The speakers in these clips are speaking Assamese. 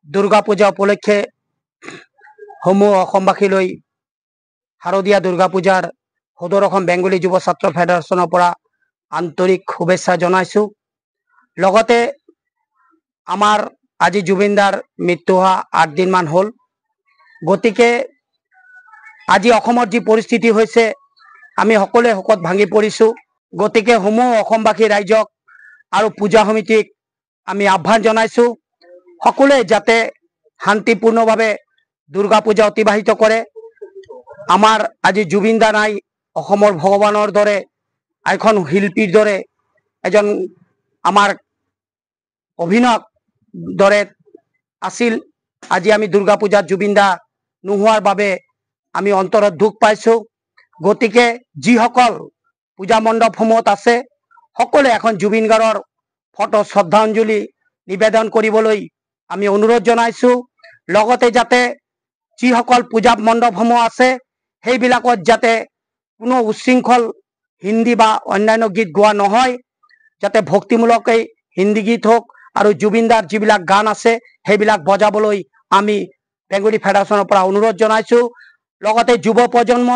দুৰ্গা পূজা উপলক্ষে সমূহ অসমবাসীলৈ শাৰদীয়া দুৰ্গা পূজাৰ সদৰ অসম বেঙ্গলী যুৱ ছাত্ৰ ফেডাৰেশ্যনৰ পৰা আন্তৰিক শুভেচ্ছা জনাইছোঁ। লগতে আমাৰ আজি জুবিনদাৰ মৃত্যু হোৱা 8 দিনমান হ'ল। গতিকে আজি অসমৰ যি পৰিস্থিতি হৈছে আমি সকলোৱে শোকত ভাঙি পৰিছোঁ। গতিকে সমূহ অসমবাসী ৰাইজক আৰু পূজা সমিতিক আমি আহ্বান জনাইছোঁ, সকলোৱে যাতে শান্তিপূৰ্ণভাৱে দুৰ্গা পূজা অতিবাহিত কৰে। আমাৰ আজি জুবিনদা নাই, অসমৰ ভগৱানৰ দৰে এখন শিল্পীৰ দৰে এজন আমাৰ অভিনয়ৰ দৰে আছিল। আজি আমি দুৰ্গা পূজাত জুবিনদা নোহোৱাৰ বাবে আমি অন্তৰত দুখ পাইছোঁ। গতিকে যিসকল পূজা মণ্ডপসমূহত আছে সকলোৱে এখন জুবিন গাৰ্গৰ ফটো শ্ৰদ্ধাঞ্জলি নিবেদন কৰিবলৈ আমি অনুৰোধ জনাইছোঁ। লগতে যাতে যিসকল পূজা মণ্ডপসমূহ আছে সেইবিলাকত যাতে কোনো উচ্ছৃংখল হিন্দী বা অন্যান্য গীত গোৱা নহয়, যাতে ভক্তিমূলক হিন্দী গীত হোক আৰু জুবিনদাৰ যিবিলাক গান আছে সেইবিলাক বজাবলৈ আমি বেঙ্গলী ফেডাৰেশ্যনৰ পৰা অনুৰোধ জনাইছোঁ। লগতে যুৱ প্ৰজন্ম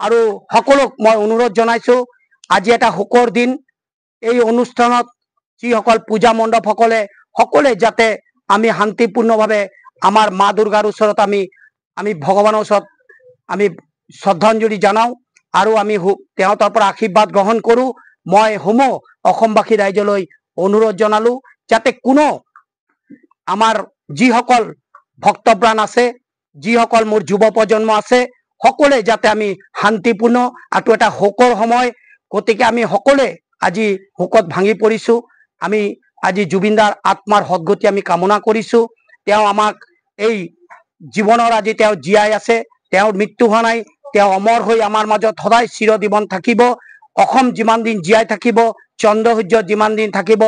আৰু সকলোক মই অনুৰোধ জনাইছোঁ, আজি এটা শোকৰ দিন। এই অনুষ্ঠানত যিসকল পূজা মণ্ডপসকলে সকলোৱে যাতে আমি শান্তিপূৰ্ণভাৱে আমাৰ মা দুৰ্গাৰ ওচৰত আমি ভগৱানৰ ওচৰত আমি শ্ৰদ্ধাঞ্জলি জনাওঁ আৰু আমি তেওঁৰ পৰা আশীৰ্বাদ গ্ৰহণ কৰোঁ। মই সমূহ অসমবাসী ৰাইজলৈ অনুৰোধ জনালোঁ যাতে কোনো আমাৰ যিসকল ভক্তপ্ৰাণ আছে, যিসকল মোৰ যুৱ প্ৰজন্ম আছে সকলোৱে যাতে আমি শান্তিপূৰ্ণ, আৰু এটা শোকৰ সময়। গতিকে আমি সকলোৱে আজি শোকত ভাঙি পৰিছোঁ। আমি আজি জুবিনদাৰ আত্মাৰ সদ্গতি আমি কামনা কৰিছোঁ। তেওঁ আমাক এই জীৱনৰ আজি তেওঁ জীয়াই আছে, তেওঁৰ মৃত্যু হোৱা নাই, তেওঁ অমৰ হৈ আমাৰ মাজত সদায় চিৰজীৱন থাকিব। অসম যিমান দিন জীয়াই থাকিব, চন্দ্ৰ সূৰ্য যিমান দিন থাকিব,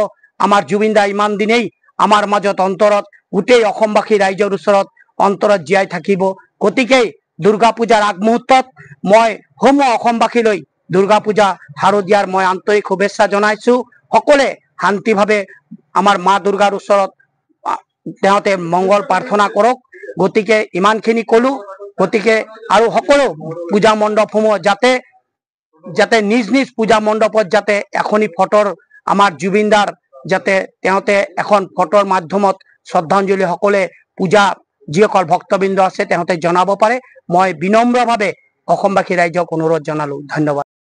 আমাৰ জুবিনদা ইমান দিনেই আমাৰ মাজত অন্তৰত গোটেই অসমবাসী ৰাইজৰ ওচৰত অন্তৰত জীয়াই থাকিব। গতিকে দুৰ্গা পূজাৰ আগমুহূৰ্তত মই সমূহ অসমবাসীলৈ দুৰ্গা পূজা শাৰদীয়াৰ মই আন্তৰিক শুভেচ্ছা জনাইছোঁ। সকলোৱে শান্তিভাৱে আমাৰ মা দুৰ্গাৰ ওচৰত তেওঁতে মংগল প্ৰাৰ্থনা কৰক। গতিকে ইমানখিনি ক'লোঁ। গতিকে আৰু সকলো পূজা মণ্ডপসমূহ যাতে নিজ নিজ পূজা মণ্ডপত যাতে এখনি ফটোৰ আমাৰ জুবিনদাৰ যাতে তেওঁতে এখন ফটোৰ মাধ্যমত শ্ৰদ্ধাঞ্জলি সকলে পূজা যিসকল ভক্তবৃন্দ আছে তেওঁতে জনাব পাৰে, মই বিনম্ৰভাৱে অসমবাসী ৰাইজক অনুৰোধ জনালোঁ। ধন্যবাদ।